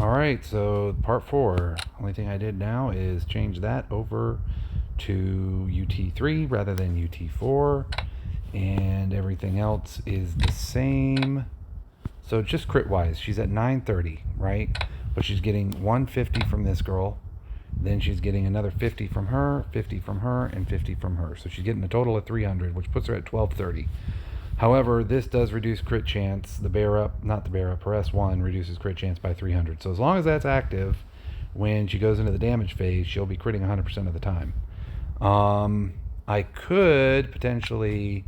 All right, so part 4. Only thing I did now is change that over to ut3 rather than ut4, and everything else is the same. So just crit wise, she's at 930, right? But she's getting 150 from this girl, then she's getting another 50 from her, 50 from her, and 50 from her. So she's getting a total of 300, which puts her at 1230. However, this does reduce crit chance. The bear up, not the bear up, her S1 reduces crit chance by 300. So as long as that's active, when she goes into the damage phase, she'll be critting 100% of the time. I could potentially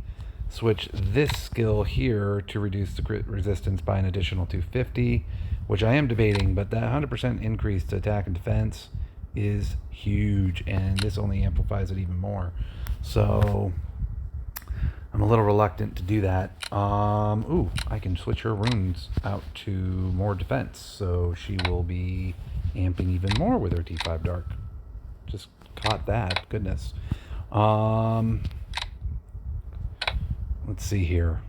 switch this skill here to reduce the crit resistance by an additional 250, which I am debating, but that 100% increase to attack and defense is huge, and this only amplifies it even more. So I'm a little reluctant to do that. Ooh, I can switch her runes out to more defense, so she will be amping even more with her T5 Dark. Just caught that. Goodness. Let's see here.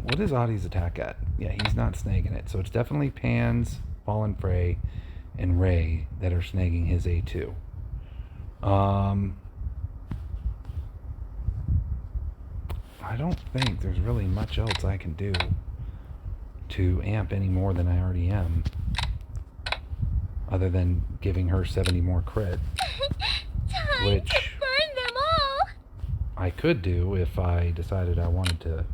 What is Audie's attack at? Yeah, he's not snagging it. So it's definitely Pan's, Fallen Frey, and Ray that are snagging his A2. I don't think there's really much else I can do to amp any more than I already am, other than giving her 70 more crit, which to burn them all. I could do if I decided I wanted to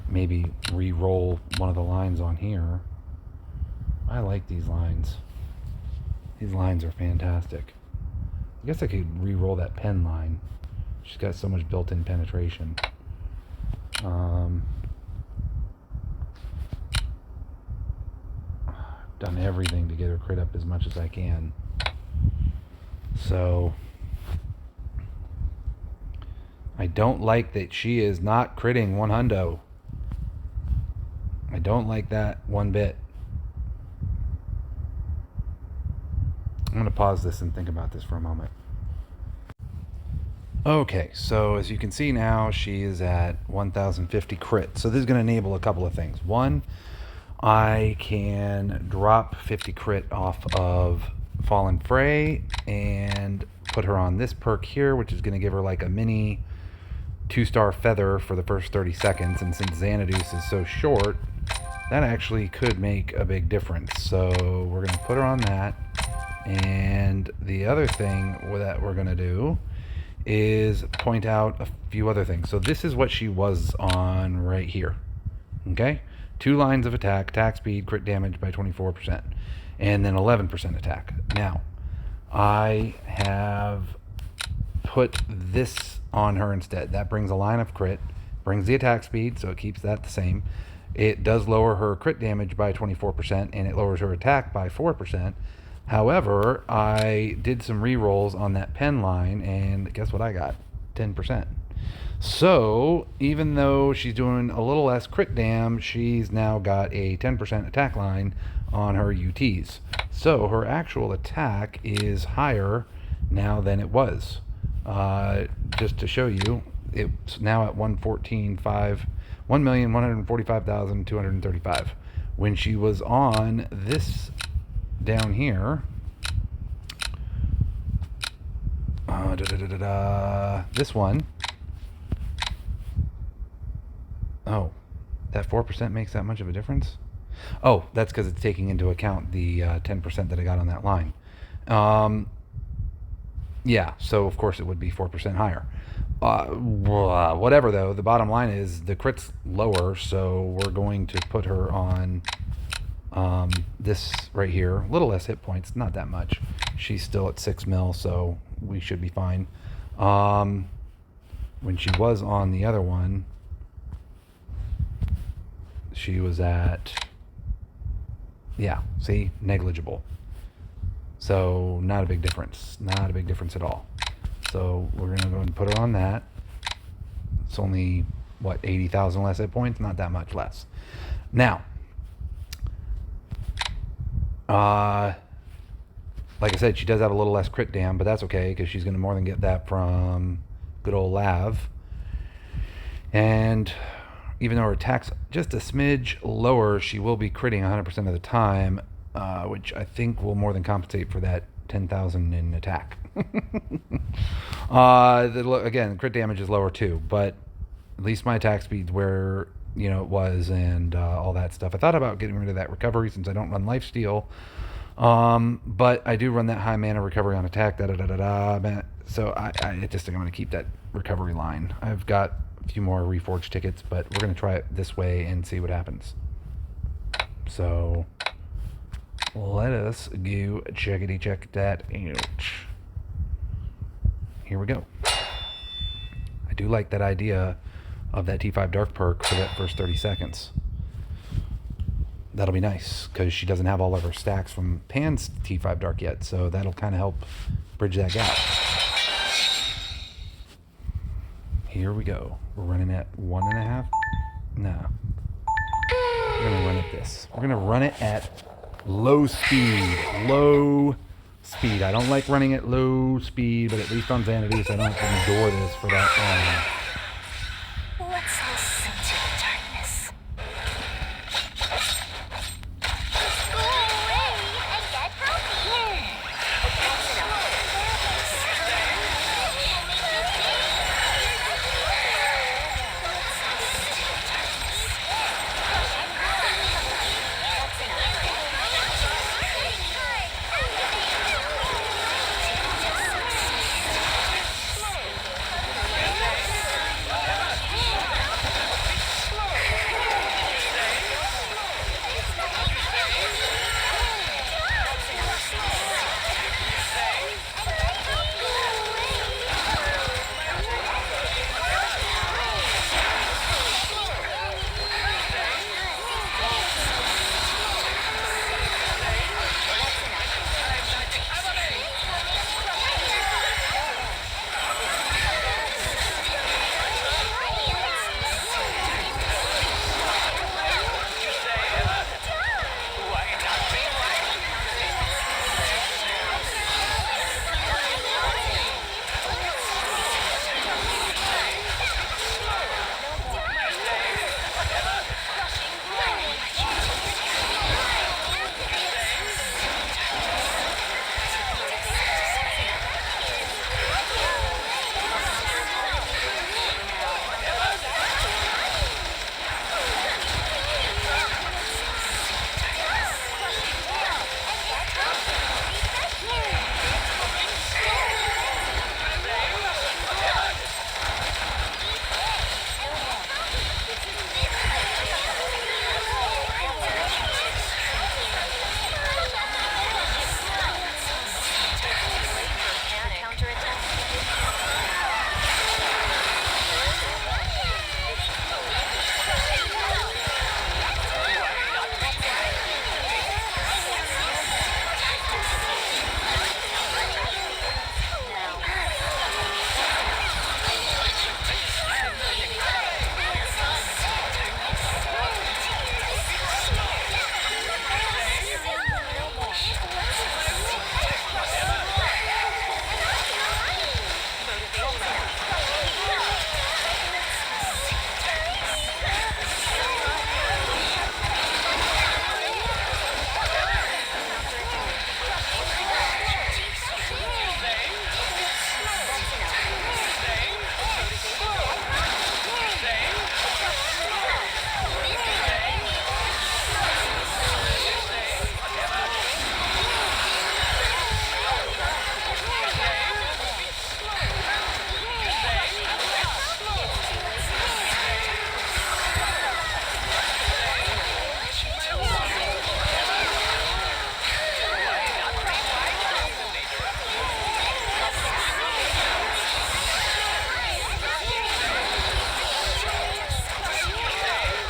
maybe re-roll one of the lines on here. I like these lines. These lines are fantastic. I guess I could re-roll that pen line. She's got so much built-in penetration. I've done everything to get her crit up as much as I can. So I don't like that she is not critting 100. I don't like that one bit. I'm going to pause this and think about this for a moment. Okay, so as you can see now, she is at 1050 crit. So this is going to enable a couple of things. One, I can drop 50 crit off of Fallen Frey and put her on this perk here, which is going to give her like a mini 2-star feather for the first 30 seconds. And since Xanadu's is so short, that actually could make a big difference. So we're going to put her on that. And the other thing that we're going to do is point out a few other things. So this is what she was on right here. Okay? 2 lines of attack speed, crit damage by 24%, and then 11% attack. Now, I have put this on her instead. That brings a line of crit, brings the attack speed, so it keeps that the same. It does lower her crit damage by 24%, and it lowers her attack by 4%. However, I did some re-rolls on that pen line, and guess what I got? 10%. So, even though she's doing a little less crit dam, she's now got a 10% attack line on her UTs. So, her actual attack is higher now than it was. Just to show you, it's now at 1,145,235. When she was on this down here, this one, oh, that 4% makes that much of a difference? Oh, that's because it's taking into account the 10% that I got on that line. Yeah, so of course it would be 4% higher. Whatever though, the bottom line is the crit's lower, so we're going to put her on this right here. A little less hit points, not that much. She's still at 6 mil, so we should be fine. When she was on the other one, she was at, yeah, see, negligible. So not a big difference. Not a big difference at all. So we're going to go and put her on that. It's only, what, 80,000 less hit points? Not that much less. Now, like I said, she does have a little less crit dam, but that's okay because she's going to more than get that from good old Lav. And even though her attack's just a smidge lower, she will be critting 100% of the time, which I think will more than compensate for that 10,000 in attack. Again, crit damage is lower too, but at least my attack speed's where it was, and all that stuff. I thought about getting rid of that recovery since I don't run lifesteal, but I do run that high mana recovery on attack. So I just think I'm going to keep that recovery line. I've got a few more reforged tickets, but we're going to try it this way and see what happens. So let us go checkity check that out. Here we go. I do like that idea of that T5 Dark perk for that first 30 seconds. That'll be nice, because she doesn't have all of her stacks from Pan's T5 Dark yet, so that'll kind of help bridge that gap. Here we go. We're running at 1.5. No. We're going to run at this. We're going to run it at low speed. Low speed. I don't like running at low speed, but at least on Vanity, so I don't have to endure this for that long. Let's listen to the darkness. Go away and get healthy. That's enough.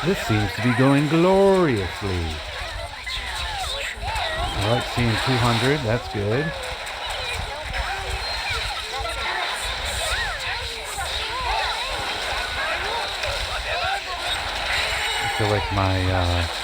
This seems to be going gloriously. I like seeing 200. That's good. I feel like my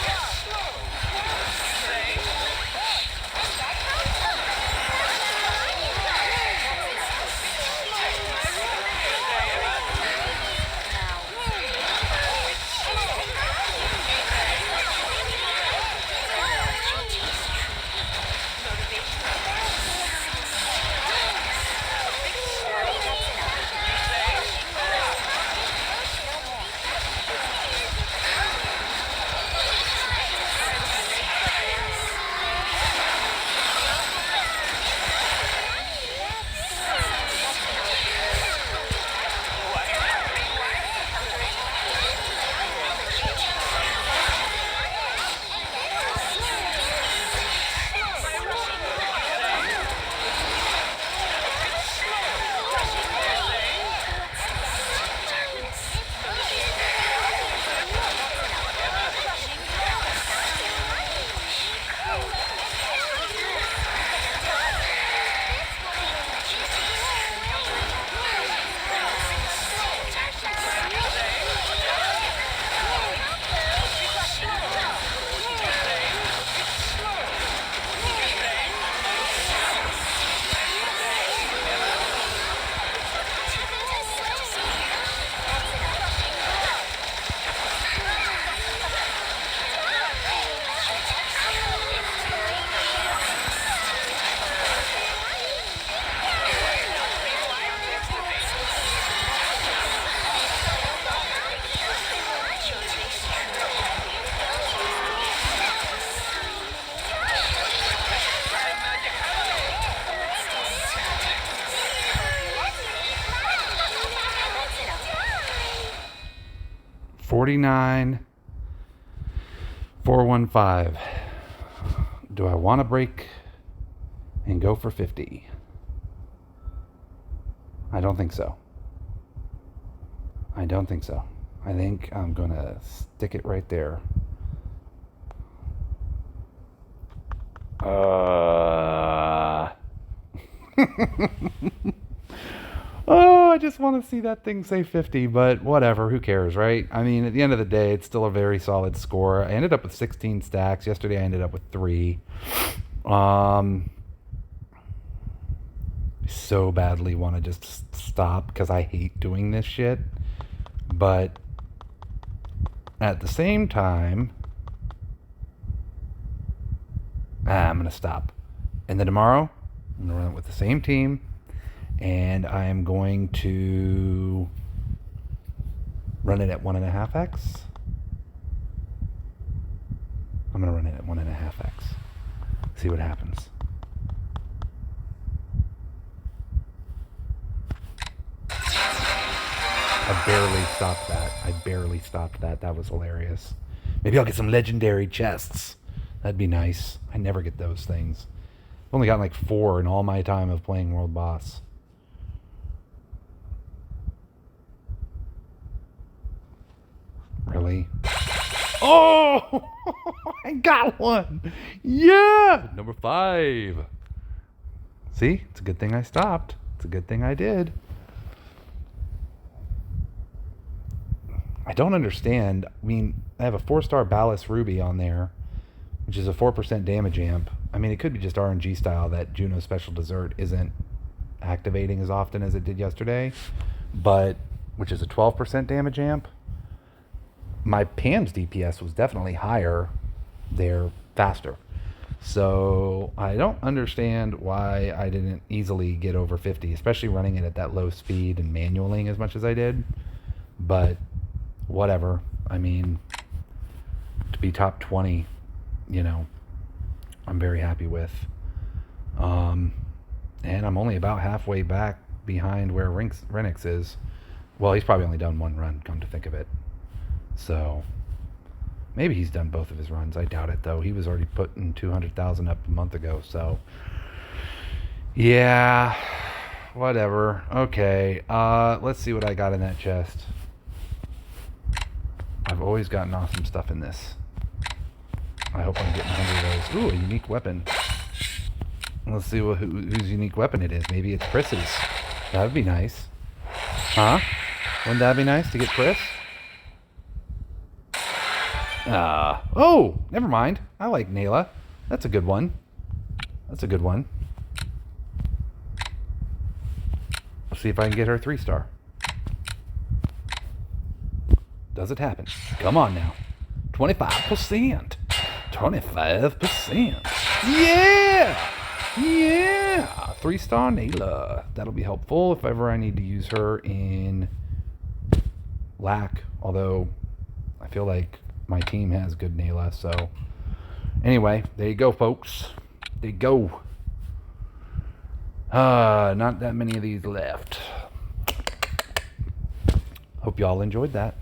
49, 415. Do I want to break and go for 50? I don't think so. I don't think so. I think I'm going to stick it right there. Oh, I just want to see that thing say 50, but whatever, who cares, right? I mean, at the end of the day, it's still a very solid score. I ended up with 16 stacks. Yesterday I ended up with 3. So badly want to just stop because I hate doing this shit. But at the same time, I'm going to stop. And then tomorrow, I'm going to run it with the same team. And I am going to run it at 1.5x. I'm going to run it at 1.5x. See what happens. I barely stopped that. That was hilarious. Maybe I'll get some legendary chests. That'd be nice. I never get those things. I've only gotten like 4 in all my time of playing World Boss. Really? Oh! I got one! Yeah! Number 5. See? It's a good thing I stopped. It's a good thing I did. I don't understand. I mean, I have a 4-star Ballast Ruby on there, which is a 4% damage amp. I mean, it could be just RNG style that Juno's Special Dessert isn't activating as often as it did yesterday, but which is a 12% damage amp. My Pam's DPS was definitely higher there, faster. So I don't understand why I didn't easily get over 50, especially running it at that low speed and manualing as much as I did. But whatever. I mean, to be top 20, you know, I'm very happy with. And I'm only about halfway back behind where Renix is. Well, he's probably only done 1 run, come to think of it. So maybe he's done both of his runs. I doubt it, though. He was already putting 200,000 up a month ago. So yeah, whatever. Okay, let's see what I got in that chest. I've always gotten awesome stuff in this. I hope I'm getting 100 of those. Ooh, a unique weapon. Let's see whose unique weapon it is. Maybe it's Chris's. That would be nice. Huh? Wouldn't that be nice to get Chris? Oh, never mind. I like Nayla. That's a good one. That's a good one. Let's see if I can get her 3-star. Does it happen? Come on now. 25%. 25%. Yeah! Yeah! 3-star Nayla. That'll be helpful if ever I need to use her in LAC. Although, I feel like my team has good Nayla, so anyway, there you go, folks. There you go. Not that many of these left. Hope y'all enjoyed that.